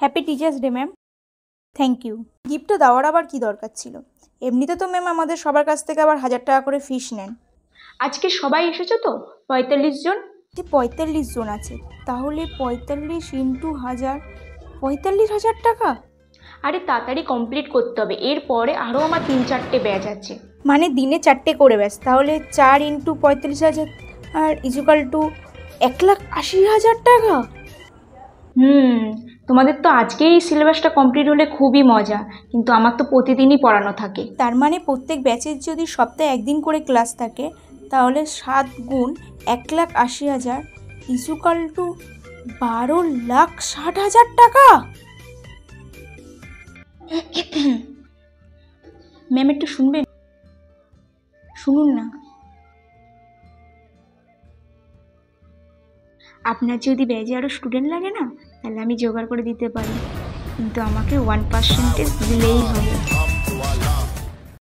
Happy teachers day ma'am. Thank you. গিফটটা দেওয়ার আবার কি দরকার ছিল? এমনিতে তো ম্যাম আমাদের সবার কাছ থেকে আবার 1000 টাকা করে ফিস নেন। আজকে সবাই এসেছো তো 45 জন? যে 45 জন আছে, তাহলে 45 ইন্টু 1000, 45,000 টাকা। আরে তাড়াতাড়ি কমপ্লিট করতে হবে, এরপরে আরও আমার 3-4টে ব্যাচ আছে। মানে দিনে 4টে করে ব্যাস, তাহলে 4 ইন্টু 45,000 আর ইজুকাল টু 1,80,000 টাকা। তোমাদের তো আজকেই সিলেবাসটা কমপ্লিট হলে খুবই মজা, কিন্তু আমার তো প্রতিদিনই পড়ানো থাকে। তার মানে প্রত্যেক ব্যাচের যদি সপ্তাহে একদিন করে ক্লাস থাকে, তাহলে 7 গুণ 1,80,000 ইজুকাল টু 12,60,000 টাকা। ম্যাম একটু শুনবেন? শুনুন না। আপনার যদি ব্যাচে আরও স্টুডেন্ট লাগে না, তাহলে আমি জোগাড় করে দিতে পারি, কিন্তু আমাকে 1% দিলেই হবে।